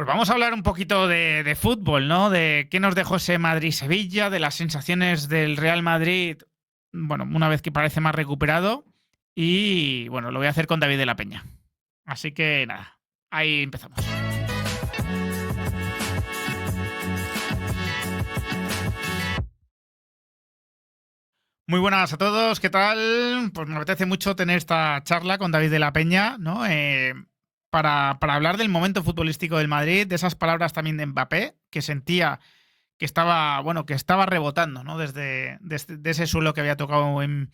Pues vamos a hablar un poquito de fútbol, ¿no? De qué nos dejó ese Madrid-Sevilla, de las sensaciones del Real Madrid, bueno, una vez que parece más recuperado. Y bueno, lo voy a hacer con David de la Peña. Así que nada, ahí empezamos. Muy buenas a todos, ¿qué tal? Pues me apetece mucho tener esta charla con David de la Peña, ¿no? Para hablar del momento futbolístico del Madrid, de esas palabras también de Mbappé, que sentía que estaba, bueno, que estaba rebotando, ¿no? Desde ese suelo que había tocado en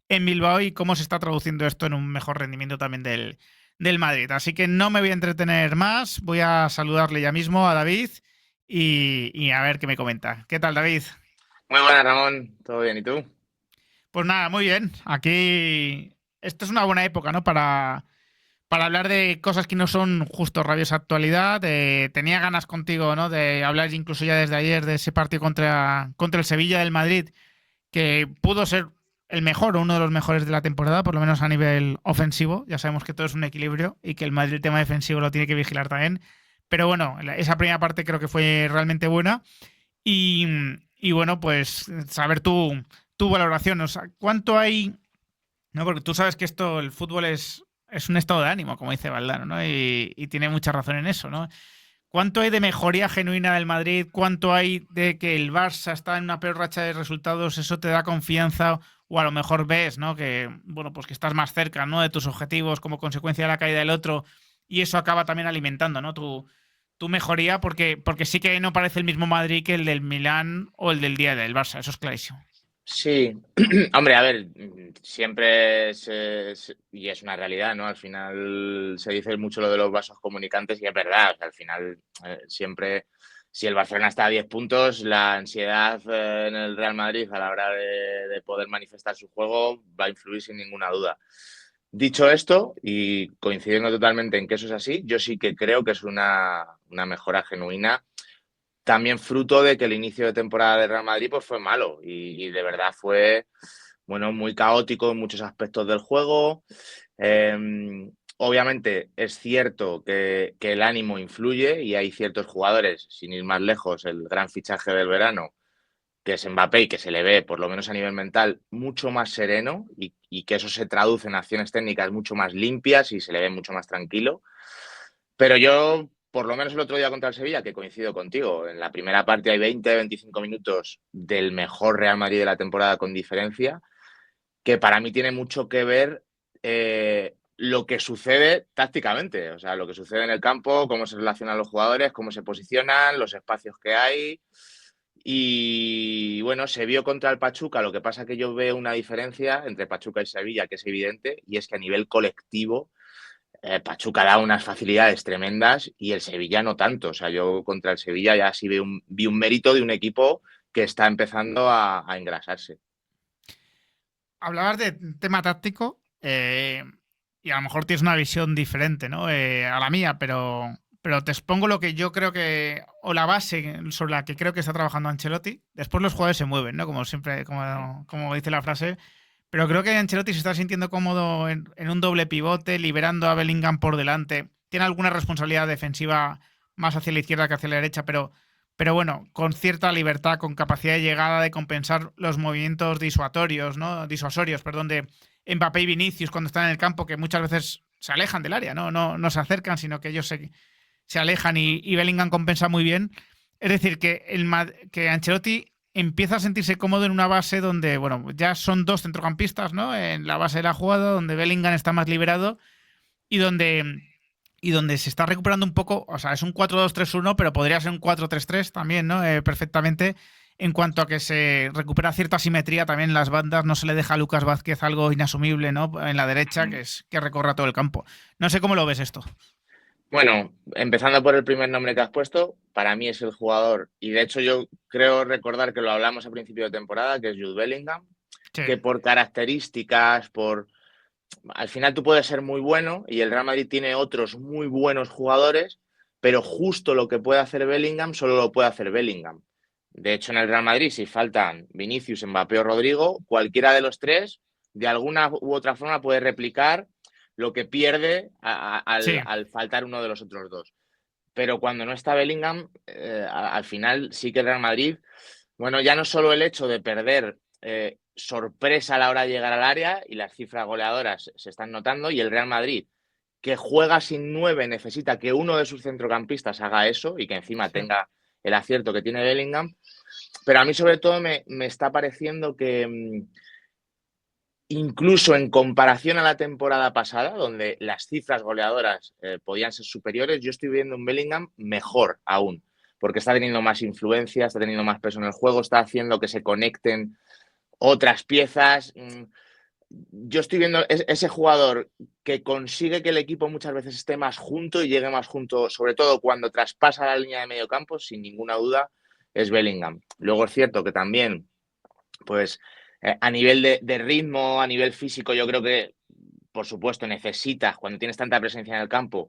Bilbao y cómo se está traduciendo esto en un mejor rendimiento también del Madrid. Así que no me voy a entretener más, voy a saludarle ya mismo a David y a ver qué me comenta. ¿Qué tal, David? Muy buenas, Ramón. ¿Todo bien? ¿Y tú? Pues nada, muy bien. Aquí, esto es una buena época, ¿no? Para hablar de cosas que no son justo rabiosa actualidad. Tenía ganas contigo, ¿no? De hablar incluso ya desde ayer de ese partido contra el Sevilla del Madrid, que pudo ser el mejor o uno de los mejores de la temporada, por lo menos a nivel ofensivo. Ya sabemos que todo es un equilibrio y que el Madrid el tema defensivo lo tiene que vigilar también. Pero bueno, esa primera parte creo que fue realmente buena. Y, y bueno, pues saber tu valoración. O sea, ¿cuánto hay? No, porque tú sabes que esto, el fútbol es un estado de ánimo, como dice Valdano, ¿no? Y tiene mucha razón en eso, ¿no? ¿Cuánto hay de mejoría genuina del Madrid? ¿Cuánto hay de que el Barça está en una peor racha de resultados? ¿Eso te da confianza? O a lo mejor ves, ¿no? Que, bueno, pues que estás más cerca, ¿no? De tus objetivos como consecuencia de la caída del otro. Y eso acaba también alimentando, ¿no? Tu mejoría, porque sí que no parece el mismo Madrid que el del Milán o el del día del Barça. Eso es clarísimo. Sí, hombre, a ver, siempre y es una realidad, ¿no? Al final se dice mucho lo de los vasos comunicantes y es verdad, o sea, al final siempre, si el Barcelona está a 10 puntos, la ansiedad en el Real Madrid a la hora de poder manifestar su juego va a influir sin ninguna duda. Dicho esto, y coincidiendo totalmente en que eso es así, yo sí que creo que es una mejora genuina también fruto de que el inicio de temporada de Real Madrid pues, fue malo y de verdad fue bueno, muy caótico en muchos aspectos del juego. Obviamente es cierto que el ánimo influye y hay ciertos jugadores, sin ir más lejos, el gran fichaje del verano, que es Mbappé y que se le ve, por lo menos a nivel mental, mucho más sereno y que eso se traduce en acciones técnicas mucho más limpias y se le ve mucho más tranquilo. Pero yo, por lo menos el otro día contra el Sevilla, que coincido contigo, en la primera parte hay 20-25 minutos del mejor Real Madrid de la temporada con diferencia, que para mí tiene mucho que ver lo que sucede tácticamente, o sea, lo que sucede en el campo, cómo se relacionan los jugadores, cómo se posicionan, los espacios que hay. Y bueno, se vio contra el Pachuca, lo que pasa que yo veo una diferencia entre Pachuca y Sevilla, que es evidente, y es que a nivel colectivo Pachuca da unas facilidades tremendas y el Sevilla no tanto. O sea, yo contra el Sevilla ya sí vi un mérito de un equipo que está empezando a engrasarse. Hablabas de tema táctico y a lo mejor tienes una visión diferente, ¿no? A la mía, pero te expongo lo que yo creo que, o la base sobre la que creo que está trabajando Ancelotti. Después los jugadores se mueven, ¿no? Como siempre, como dice la frase. Pero creo que Ancelotti se está sintiendo cómodo en un doble pivote, liberando a Bellingham por delante. Tiene alguna responsabilidad defensiva más hacia la izquierda que hacia la derecha, pero bueno, con cierta libertad, con capacidad de llegada de compensar los movimientos disuasorios, ¿no? Disuasorios, perdón, de Mbappé y Vinicius cuando están en el campo, que muchas veces se alejan del área, no se acercan, sino que ellos se alejan y Bellingham compensa muy bien. Es decir, que Ancelotti empieza a sentirse cómodo en una base donde, bueno, ya son dos centrocampistas, ¿no? En la base de la jugada, donde Bellingham está más liberado y donde se está recuperando un poco, o sea, es un 4-2-3-1, pero podría ser un 4-3-3 también, ¿no? Perfectamente. En cuanto a que se recupera cierta simetría también en las bandas, no se le deja a Lucas Vázquez algo inasumible, ¿no? En la derecha, que recorra todo el campo. No sé cómo lo ves esto. Bueno, empezando por el primer nombre que has puesto, para mí es el jugador, y de hecho yo creo recordar que lo hablamos a principio de temporada, que es Jude Bellingham, Sí, que por características, por al final tú puedes ser muy bueno y el Real Madrid tiene otros muy buenos jugadores, pero justo lo que puede hacer Bellingham solo lo puede hacer Bellingham. De hecho, en el Real Madrid, si faltan Vinicius, Mbappé o Rodrigo, cualquiera de los tres, de alguna u otra forma, puede replicar lo que pierde sí. al faltar uno de los otros dos. pero cuando no está Bellingham, al final sí que el Real Madrid, bueno, ya no solo el hecho de perder sorpresa a la hora de llegar al área y las cifras goleadoras se están notando, y el Real Madrid, que juega sin 9, necesita que uno de sus centrocampistas haga eso y que encima Sí. tenga el acierto que tiene Bellingham. Pero a mí sobre todo me está pareciendo que incluso en comparación a la temporada pasada, donde las cifras goleadoras podían ser superiores, yo estoy viendo un Bellingham mejor aún, porque está teniendo más influencia, está teniendo más peso en el juego, está haciendo que se conecten otras piezas. Yo estoy viendo ese jugador que consigue que el equipo muchas veces esté más junto y llegue más junto, sobre todo cuando traspasa la línea de medio campo, sin ninguna duda, es Bellingham. Luego es cierto que también, pues a nivel de ritmo, a nivel físico, yo creo que, por supuesto, necesitas, cuando tienes tanta presencia en el campo,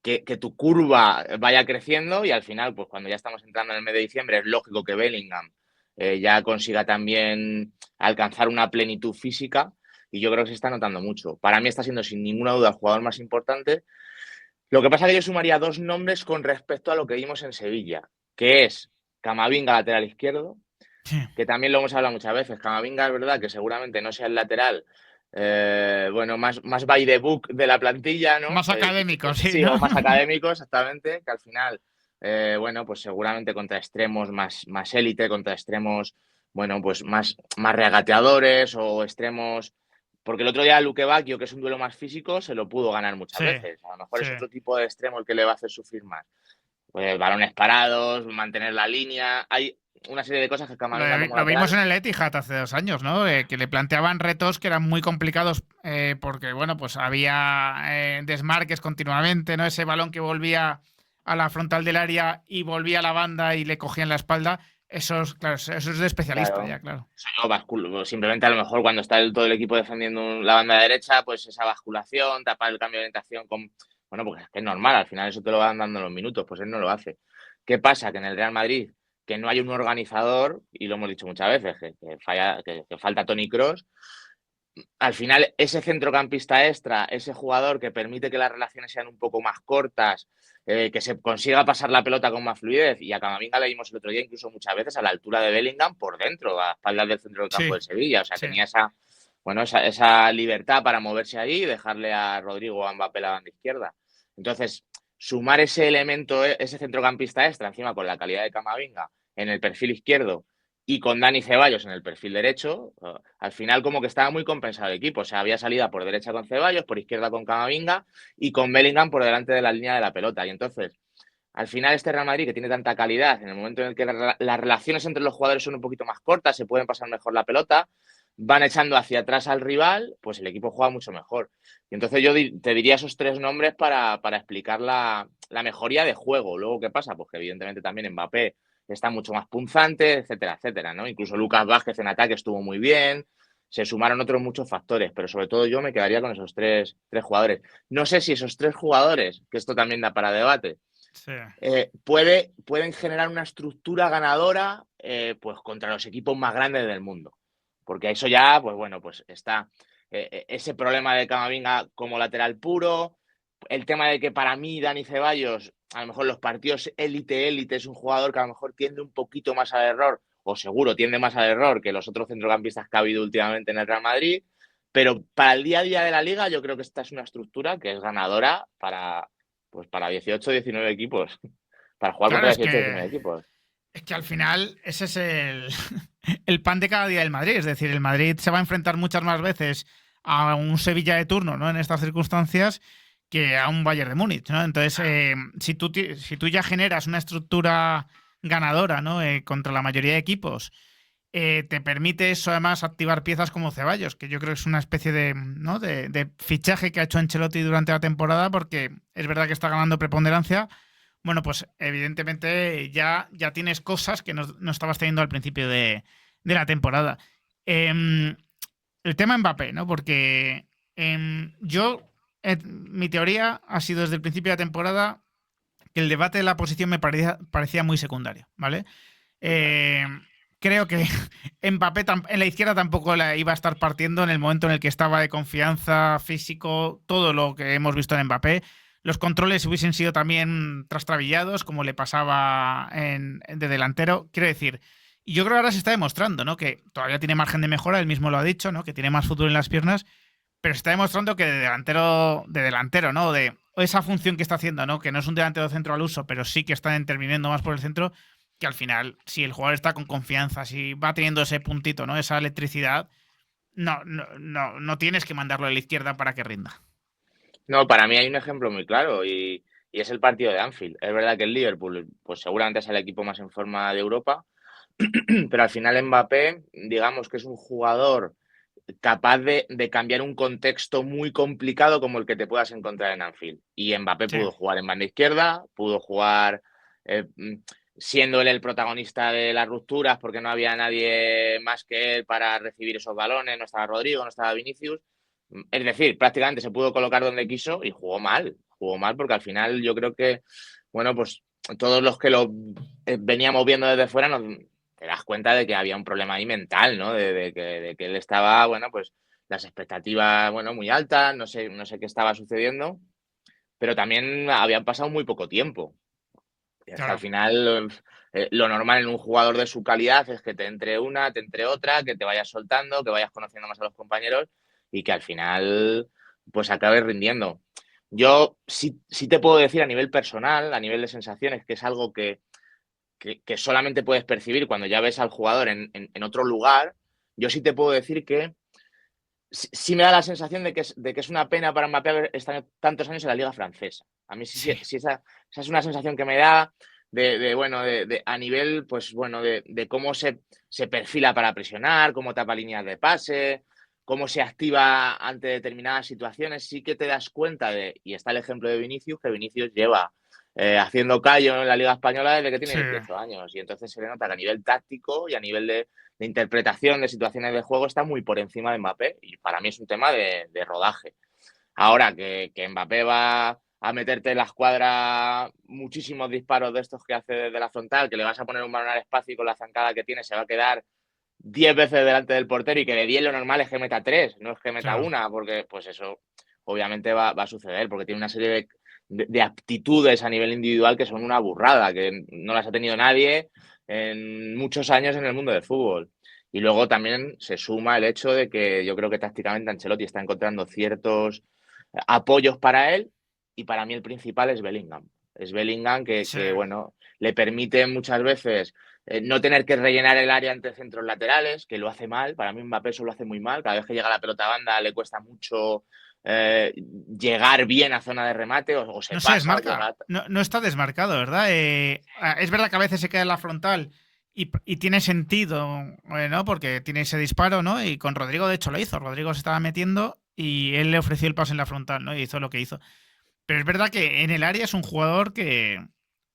que tu curva vaya creciendo, y al final, pues cuando ya estamos entrando en el mes de diciembre, es lógico que Bellingham ya consiga también alcanzar una plenitud física, y yo creo que se está notando mucho. Para mí está siendo sin ninguna duda el jugador más importante. Lo que pasa es que yo sumaría dos nombres con respecto a lo que vimos en Sevilla, que es Camavinga, lateral izquierdo, Sí. que también lo hemos hablado muchas veces. Camavinga es verdad que seguramente no sea el lateral, bueno, más by the book de la plantilla, ¿no? Más académico, sí, Sí, ¿no? o más académico, exactamente, que al final, bueno, pues seguramente contra extremos más élite, contra extremos, bueno, pues más regateadores o extremos. Porque el otro día Luque Bacchio, que es un duelo más físico, se lo pudo ganar muchas Sí, veces. A lo mejor sí. es otro tipo de extremo el que le va a hacer sufrir más. Pues balones parados, mantener la línea. Hay una serie de cosas que Camavinga como Lo vimos lateral. en el Etihad hace 2 años, ¿no? Que le planteaban retos que eran muy complicados porque, bueno, pues había desmarques continuamente, ¿no? Ese balón que volvía a la frontal del área y volvía a la banda y le cogían la espalda. Claro, eso es de especialista Claro. ya, claro. Eso yo basculo. Simplemente a lo mejor cuando está todo el equipo defendiendo la banda derecha, pues esa basculación, tapar el cambio de orientación con. Bueno, porque es que es normal, al final eso te lo van dando en los minutos, pues él no lo hace. ¿Qué pasa? Que en el Real Madrid, que no hay un organizador, y lo hemos dicho muchas veces, que falta Toni Kroos, al final ese centrocampista extra, ese jugador que permite que las relaciones sean un poco más cortas, que se consiga pasar la pelota con más fluidez, y a Camavinga le vimos el otro día incluso muchas veces a la altura de Bellingham por dentro, a espaldas del centro del campo Sí, del Sevilla, o sea, sí. tenía esa libertad para moverse ahí y dejarle a Rodrigo o a Mbappé la banda izquierda. Entonces, sumar ese elemento, ese centrocampista extra, encima con la calidad de Camavinga en el perfil izquierdo, y con Dani Ceballos en el perfil derecho, al final como que estaba muy compensado el equipo. O sea, había salida por derecha con Ceballos, por izquierda con Camavinga y con Bellingham por delante de la línea de la pelota. Y entonces, al final este Real Madrid, que tiene tanta calidad, en el momento en el que las relaciones entre los jugadores son un poquito más cortas, se pueden pasar mejor la pelota, van echando hacia atrás al rival, pues el equipo juega mucho mejor. Y entonces yo te diría esos tres nombres para explicar la mejoría de juego. Luego, ¿qué pasa? Pues que evidentemente también Mbappé está mucho más punzante, etcétera, etcétera, ¿no? Incluso Lucas Vázquez en ataque estuvo muy bien, se sumaron otros muchos factores, pero sobre todo yo me quedaría con esos tres jugadores. No sé si esos tres jugadores, que esto también da para debate, Sí. pueden generar una estructura ganadora pues contra los equipos más grandes del mundo. Porque eso ya, pues bueno, pues está ese problema de Camavinga como lateral puro, el tema de que para mí Dani Ceballos, a lo mejor los partidos élite es un jugador que a lo mejor tiende un poquito más al error, o seguro tiende más al error que los otros centrocampistas que ha habido últimamente en el Real Madrid, pero para el día a día de la liga yo creo que esta es una estructura que es ganadora para 18 o 19 equipos, para jugar Claro, contra 18 o 19 equipos. es que al final ese es el pan de cada día del Madrid. Es decir, el Madrid se va a enfrentar muchas más veces a un Sevilla de turno, ¿no? En estas circunstancias que a un Bayern de Múnich, ¿no? Entonces, si tú ya generas una estructura ganadora, ¿no? Contra la mayoría de equipos, te permite eso además activar piezas como Ceballos, que yo creo que es una especie de, ¿no? de fichaje que ha hecho Ancelotti durante la temporada, porque es verdad que está ganando preponderancia. Bueno, pues evidentemente ya tienes cosas que no estabas teniendo al principio de la temporada. El tema Mbappé, ¿no? Porque mi teoría ha sido desde el principio de la temporada que el debate de la posición me parecía muy secundario, ¿vale? Eh, Creo que Mbappé en la izquierda tampoco la iba a estar partiendo en el momento en el que estaba de confianza, físico, todo lo que hemos visto en Mbappé. los controles hubiesen sido también trastrabillados, como le pasaba de delantero. Quiero decir, y yo creo que ahora se está demostrando, ¿no? Que todavía tiene margen de mejora, él mismo lo ha dicho, ¿no? Que tiene más futuro en las piernas, pero se está demostrando que de delantero, ¿no? De esa función que está haciendo, ¿no? Que no es un delantero centro al uso, pero sí que está interviniendo más por el centro, que al final, si el jugador está con confianza, si va teniendo ese puntito, ¿no? Esa electricidad, no tienes que mandarlo a la izquierda para que rinda. No, para mí hay un ejemplo muy claro y es el partido de Anfield. Es verdad que el Liverpool, pues seguramente es el equipo más en forma de Europa, pero al final Mbappé, digamos que es un jugador capaz de cambiar un contexto muy complicado como el que te puedas encontrar en Anfield. Y Mbappé Sí, pudo jugar en banda izquierda, pudo jugar siendo él el protagonista de las rupturas porque no había nadie más que él para recibir esos balones, no estaba Rodrigo, no estaba Vinicius. Es decir, prácticamente se pudo colocar donde quiso y jugó mal porque al final yo creo que, bueno, pues todos los que lo veníamos viendo desde fuera nos, te das cuenta de que había un problema ahí mental, ¿no? De que él estaba, bueno, pues las expectativas, bueno, muy altas, no sé qué estaba sucediendo, pero también habían pasado muy poco tiempo. Y es que al claro. final lo normal en un jugador de su calidad es que te entre una, te entre otra, que te vayas soltando, que vayas conociendo más a los compañeros y que al final pues acabes rindiendo. Yo sí te puedo decir a nivel personal, a nivel de sensaciones, que es algo que solamente puedes percibir cuando ya ves al jugador en otro lugar. Yo sí te puedo decir que sí me da la sensación de que es una pena para Mbappé haber estado tantos años en la liga francesa. A mí sí, Sí. sí esa es una sensación que me da bueno, a nivel, pues bueno, de cómo se perfila para presionar, cómo tapa líneas de pase, cómo se activa ante determinadas situaciones. Sí que te das cuenta y está el ejemplo de Vinicius, que Vinicius lleva haciendo callo en la Liga Española desde que tiene Sí. 18 años. Y entonces se le nota que a nivel táctico y a nivel de interpretación de situaciones de juego está muy por encima de Mbappé y para mí es un tema de rodaje. Ahora que Mbappé va a meterte en la escuadra muchísimos disparos de estos que hace desde la frontal, que le vas a poner un balón al espacio y con la zancada que tiene se va a quedar 10 veces delante del portero y que de 10 lo normal es que meta 3, no es que meta Claro. una, porque pues eso obviamente va a suceder, porque tiene una serie de aptitudes a nivel individual que son una burrada, que no las ha tenido nadie en muchos años en el mundo del fútbol. Y luego también se suma el hecho de que yo creo que tácticamente Ancelotti está encontrando ciertos apoyos para él y para mí el principal es Bellingham. Es Bellingham Sí. bueno, le permite muchas veces no tener que rellenar el área entre centros laterales, que lo hace mal. Para mí Mbappé eso lo hace muy mal. Cada vez que llega la pelota a banda le cuesta mucho llegar bien a zona de remate o se No se pasa o desmarca. llega. No está desmarcado, ¿verdad? Es verdad que a veces se queda en la frontal y tiene sentido, ¿no? Porque tiene ese disparo, ¿no? Y con Rodrigo, de hecho, lo hizo. Rodrigo se estaba metiendo y él le ofreció el pase en la frontal, ¿no? Y hizo lo que hizo. Pero es verdad que en el área es un jugador que.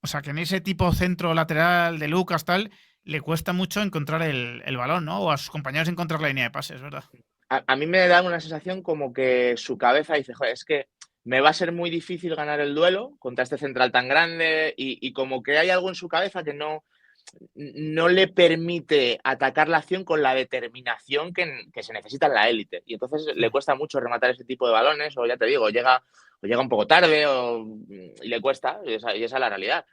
O sea, que en ese tipo centro lateral de Lucas, tal, le cuesta mucho encontrar el balón, ¿no? O a sus compañeros encontrar la línea de pases, ¿verdad? A mí me da una sensación como que su cabeza dice, joder, es que me va a ser muy difícil ganar el duelo contra este central tan grande y como que hay algo en su cabeza que no le permite atacar la acción con la determinación que se necesita en la élite. Y entonces Sí, le cuesta mucho rematar ese tipo de balones, o ya te digo, llega un poco tarde y le cuesta, y esa es la realidad.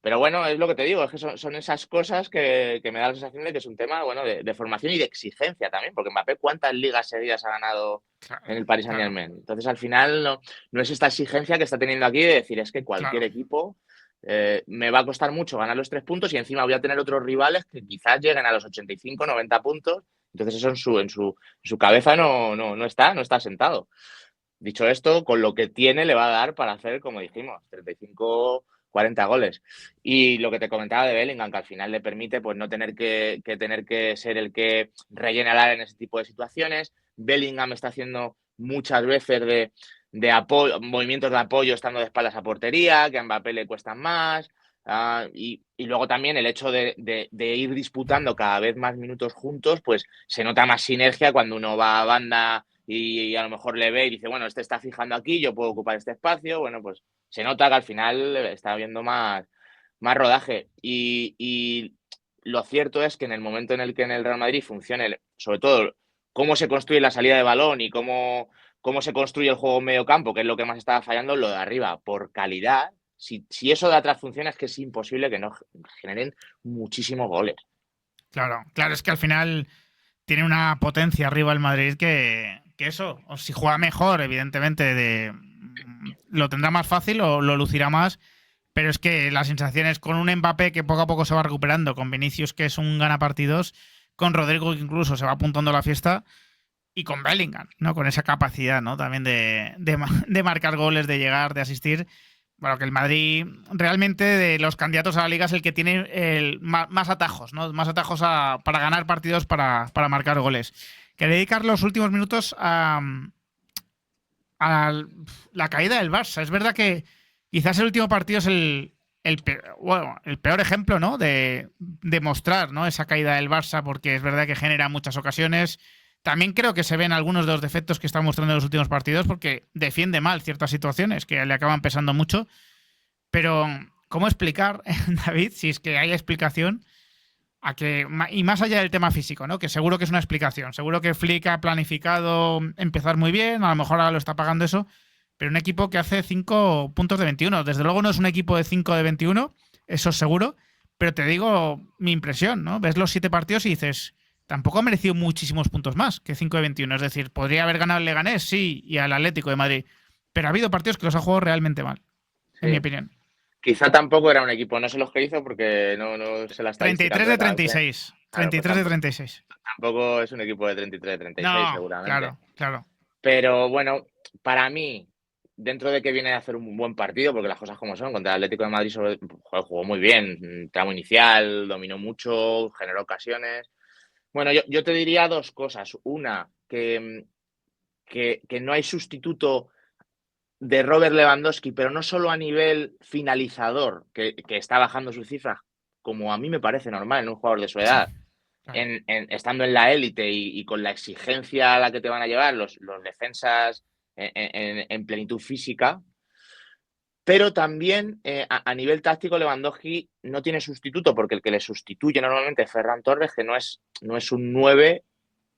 Pero bueno, es lo que te digo, es que son esas cosas que me da la sensación de que es un tema bueno, de formación y de exigencia también, porque Mbappé, ¿cuántas ligas seguidas ha ganado en claro, el Paris claro, Saint-Germain? Entonces, al final, no es esta exigencia que está teniendo aquí de decir, es que cualquier claro. equipo me va a costar mucho ganar los 3 puntos y encima voy a tener otros rivales que quizás lleguen a los 85, 90 puntos. Entonces eso en su cabeza no está sentado. Dicho esto, con lo que tiene le va a dar para hacer, como dijimos, 35, 40 goles. Y lo que te comentaba de Bellingham, que al final le permite pues no tener que tener que ser el que rellena el área en ese tipo de situaciones. Bellingham está haciendo muchas veces de apoyo, movimientos de apoyo estando de espaldas a portería, que a Mbappé le cuestan más. Y luego también el hecho de ir disputando cada vez más minutos juntos, pues se nota más sinergia cuando uno va a banda y a lo mejor le ve y dice, bueno, este está fijando aquí, yo puedo ocupar este espacio. Bueno, pues se nota que al final está habiendo más rodaje. Y lo cierto es que en el momento en el que en el Real Madrid funcione, sobre todo, cómo se construye la salida de balón y cómo se construye el juego en medio campo, que es lo que más estaba fallando, lo de arriba, por calidad. Si eso de atrás funciona, es que es imposible que no generen muchísimos goles. Claro, claro, es que al final tiene una potencia arriba el Madrid que eso, o si juega mejor, evidentemente, lo tendrá más fácil o lo lucirá más, pero es que la sensación es con un Mbappé que poco a poco se va recuperando, con Vinicius que es un ganapartidos, con Rodrigo que incluso se va apuntando a la fiesta y con Bellingham, ¿no? Con esa capacidad, ¿no? También de marcar goles, de llegar, de asistir. Bueno, que el Madrid realmente de los candidatos a la liga es el que tiene más atajos, ¿no? Más atajos para ganar partidos, para marcar goles. Quería dedicar los últimos minutos a la caída del Barça. Es verdad que quizás el último partido es el peor ejemplo, ¿no? De mostrar, ¿no? Esa caída del Barça, porque es verdad que genera muchas ocasiones. También creo que se ven algunos de los defectos que está mostrando en los últimos partidos porque defiende mal ciertas situaciones que le acaban pesando mucho. Pero, ¿cómo explicar, David, si es que hay explicación, y más allá del tema físico, ¿no? Que seguro que es una explicación. Seguro que Flick ha planificado empezar muy bien, a lo mejor ahora lo está pagando eso, pero un equipo que hace 5 puntos de 21. Desde luego no es un equipo de 5 de 21, eso es seguro, pero te digo mi impresión, ¿no? Ves los 7 partidos y dices, tampoco ha merecido muchísimos puntos más que 5 de 21. Es decir, podría haber ganado el Leganés, sí, y al Atlético de Madrid, pero ha habido partidos que los ha jugado realmente mal, en mi Sí. opinión. Quizá tampoco era un equipo, no sé los que hizo porque no sé la estadística 33 de total. 36. Claro, pues 33 de 36. tampoco es un equipo de 33 de 36, No, seguramente. claro, claro. Pero bueno, para mí, dentro de que viene a hacer un buen partido, porque las cosas como son, contra el Atlético de Madrid jugó muy bien, tramo inicial, dominó mucho, generó ocasiones. Bueno, yo te diría dos cosas. Una, que no hay sustituto de Robert Lewandowski, pero no solo a nivel finalizador, que está bajando sus cifras, como a mí me parece normal en un jugador de su Sí, edad, claro. estando en la élite y con la exigencia a la que te van a llevar los defensas en plenitud física, pero también a nivel táctico Lewandowski no tiene sustituto, porque el que le sustituye normalmente es Ferran Torres, que no es un 9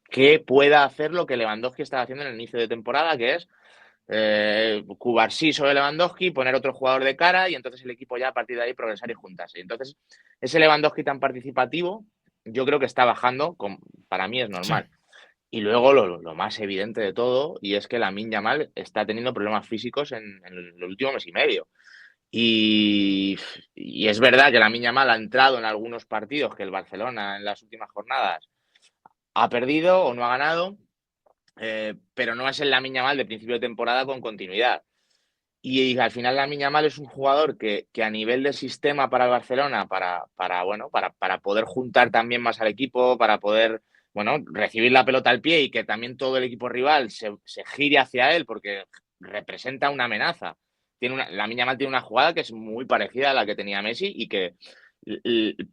que pueda hacer lo que Lewandowski estaba haciendo en el inicio de temporada, que es Cubarsí sobre Lewandowski, poner otro jugador de cara y entonces el equipo ya a partir de ahí progresar y juntarse. Entonces, ese Lewandowski tan participativo, yo creo que está bajando, para mí es Sí, normal. Y luego lo más evidente de todo, y es que Lamine Yamal está teniendo problemas físicos en el último mes y medio. Y es verdad que Lamine Yamal ha entrado en algunos partidos que el Barcelona en las últimas jornadas ha perdido o no ha ganado, pero no es el Lamine Yamal de principio de temporada con continuidad. Y al final Lamine Yamal es un jugador que a nivel de sistema para el Barcelona, para poder juntar también más al equipo, para poder recibir la pelota al pie y que también todo el equipo rival se gire hacia él porque representa una amenaza. Lamine Yamal tiene una jugada que es muy parecida a la que tenía Messi y que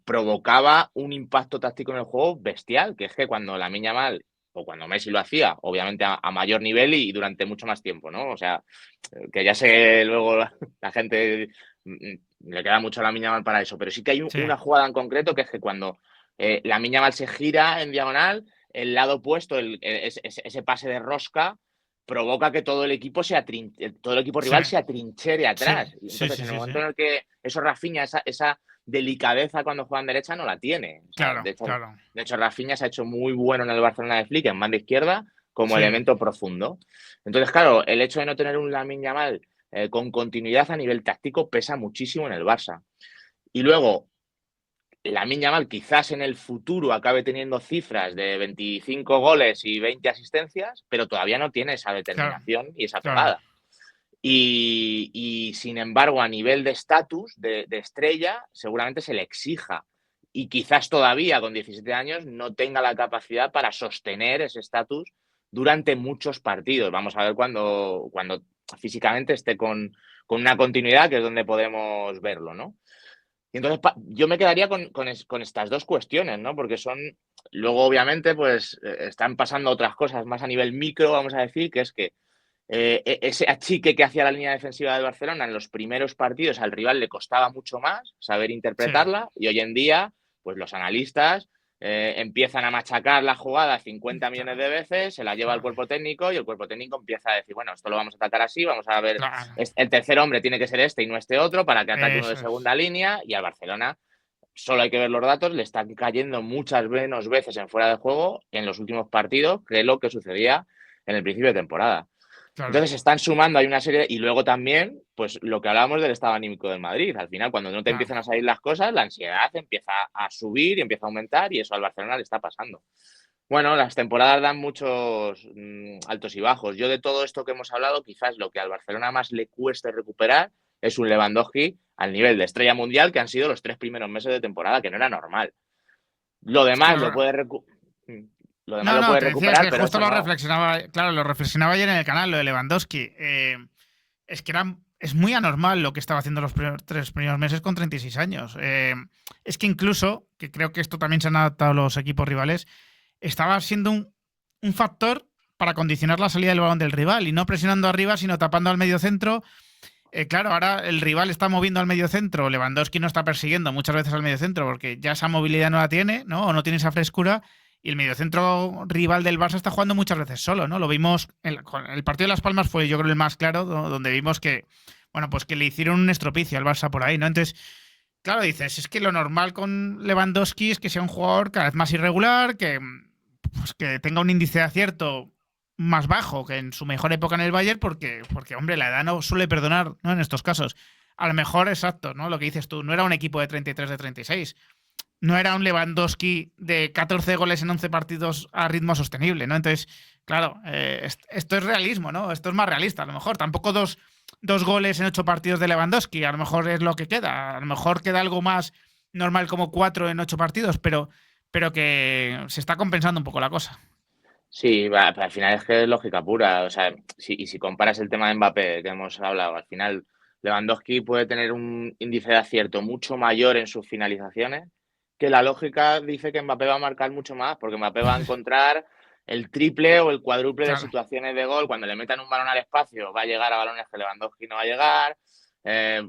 provocaba un impacto táctico en el juego bestial, que es que cuando Lamine Yamal o cuando Messi lo hacía, obviamente a mayor nivel y durante mucho más tiempo, ¿no? O sea, que ya sé luego la gente le queda mucho a Lamine Yamal para eso, pero sí que hay sí, una jugada en concreto que es que cuando Lamine Yamal se gira en diagonal, el lado opuesto, ese pase de rosca, provoca que todo el equipo todo el equipo sí, rival se atrinchere sí, atrás. Y sí, entonces, sí, en el sí, sí. momento en el que eso Rafinha, esa delicadeza cuando juega en derecha no la tiene. O sea, Claro, claro. de hecho, Rafinha se ha hecho muy bueno en el Barcelona de Flick en banda izquierda como Sí, elemento profundo. Entonces, claro, el hecho de no tener un Lamine Yamal con continuidad a nivel táctico pesa muchísimo en el Barça. Y luego, Lamine Yamal quizás en el futuro acabe teniendo cifras de 25 goles y 20 asistencias, pero todavía no tiene esa claro, determinación y esa claro. pegada. Sin embargo, a nivel de estatus, de estrella, seguramente se le exija. Y quizás todavía con 17 años no tenga la capacidad para sostener ese estatus durante muchos partidos. Vamos a ver cuando físicamente esté con una continuidad, que es donde podemos verlo, ¿no? Y entonces yo me quedaría con estas dos cuestiones, ¿no? Porque luego obviamente, pues están pasando otras cosas más a nivel micro, vamos a decir, que es que ese achique que hacía la línea defensiva del Barcelona en los primeros partidos al rival le costaba mucho más saber Sí, interpretarla y hoy en día, pues los analistas empiezan a machacar la jugada 50 millones Claro, de veces, se la lleva al claro, cuerpo técnico y el cuerpo técnico empieza a decir, bueno, esto lo vamos a atacar así, vamos a ver, claro. el tercer hombre tiene que ser este y no este otro para que ataque uno de Eso es. segunda línea y al Barcelona solo hay que ver los datos, le están cayendo muchas menos veces en fuera de juego en los últimos partidos que lo que sucedía en el principio de temporada. Claro, Entonces se están sumando, hay una serie, y luego también, pues lo que hablábamos del estado anímico del Madrid. Al final, cuando no te claro. empiezan a salir las cosas, la ansiedad empieza a subir y empieza a aumentar, y eso al Barcelona le está pasando. Bueno, las temporadas dan muchos altos y bajos. Yo de todo esto que hemos hablado, quizás lo que al Barcelona más le cueste recuperar es un Lewandowski al nivel de estrella mundial que han sido los 3 primeros meses de temporada, que no era normal. Lo Es que demás lo puede, lo demás no, lo no, puede te decía, es recuperar, que pero justo eso lo no. reflexionaba, claro, lo reflexionaba ayer en el canal, lo de Lewandowski. Es que es muy anormal lo que estaba haciendo los 3 primeros meses con 36 años. Es que incluso, que creo que esto también se han adaptado los equipos rivales, estaba siendo un factor para condicionar la salida del balón del rival y no presionando arriba, sino tapando al medio centro. Claro, ahora el rival está moviendo al medio centro, Lewandowski no está persiguiendo muchas veces al medio centro porque ya esa movilidad no la tiene, ¿no? O no tiene esa frescura. Y el mediocentro rival del Barça está jugando muchas veces solo, ¿no? Lo vimos, con el partido de Las Palmas fue yo creo el más claro, donde vimos que, bueno, pues que le hicieron un estropicio al Barça por ahí, ¿no? Entonces, claro, dices, es que lo normal con Lewandowski es que sea un jugador cada vez más irregular, que, pues, que tenga un índice de acierto más bajo que en su mejor época en el Bayern, porque, hombre, la edad no suele perdonar, ¿no? En estos casos. A lo mejor, exacto, ¿no? Lo que dices tú, no era un equipo de 33, de 36. No era un Lewandowski de 14 goles en 11 partidos a ritmo sostenible, ¿no? Entonces, claro, esto es realismo, ¿no? Esto es más realista, a lo mejor. Tampoco dos goles en 8 partidos de Lewandowski, a lo mejor es lo que queda. A lo mejor queda algo más normal como 4 en 8 partidos, pero que se está compensando un poco la cosa. Sí, pero al final es que es lógica pura. O sea, y si comparas el tema de Mbappé que hemos hablado, al final Lewandowski puede tener un índice de acierto mucho mayor en sus finalizaciones, que la lógica dice que Mbappé va a marcar mucho más, porque Mbappé va a encontrar el triple o el cuádruple de Claro, situaciones de gol. Cuando le metan un balón al espacio, va a llegar a balones que Lewandowski no va a llegar. Eh,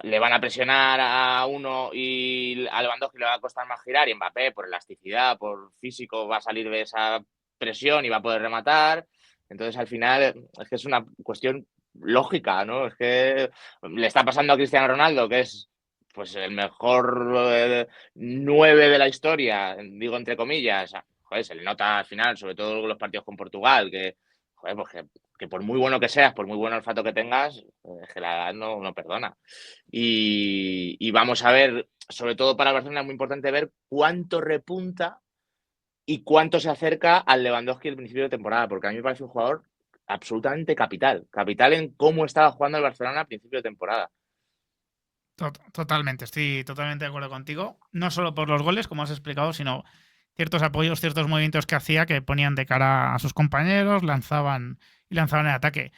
Le van a presionar a uno y a Lewandowski le va a costar más girar, y Mbappé, por elasticidad, por físico, va a salir de esa presión y va a poder rematar. Entonces, al final, es que es una cuestión lógica, ¿no? Es que le está pasando a Cristiano Ronaldo, que es pues el mejor 9 de la historia, digo entre comillas. Joder, se le nota al final, sobre todo los partidos con Portugal, que, joder, pues que por muy bueno que seas, por muy buen olfato que tengas, es que la edad no perdona. Y vamos a ver, sobre todo para Barcelona es muy importante ver cuánto repunta y cuánto se acerca al Lewandowski del principio de temporada, porque a mí me parece un jugador absolutamente capital, capital en cómo estaba jugando el Barcelona a principio de temporada. totalmente, estoy totalmente de acuerdo contigo. No solo por los goles, como has explicado, sino ciertos apoyos, ciertos movimientos que hacía que ponían de cara a sus compañeros, lanzaban el ataque.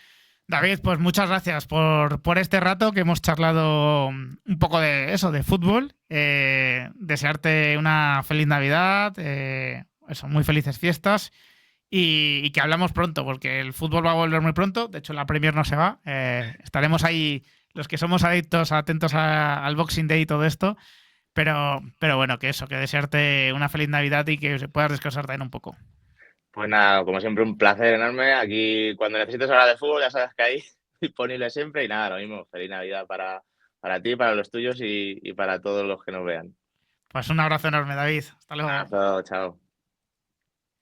David, pues muchas gracias por este rato que hemos charlado un poco de eso, de fútbol. Desearte una feliz Navidad, eso, muy felices fiestas y que hablamos pronto, porque el fútbol va a volver muy pronto. De hecho, la Premier no se va. Estaremos ahí los que somos adictos, atentos al Boxing Day y todo esto. Pero bueno, que eso, que desearte una feliz Navidad y que puedas descansar también un poco. Pues nada, como siempre, un placer enorme. Aquí, cuando necesites hablar de fútbol, ya sabes que ahí disponible siempre. Y nada, lo mismo. Feliz Navidad para ti, para los tuyos y para todos los que nos vean. Pues un abrazo enorme, David. Hasta luego. Abrazo, chao.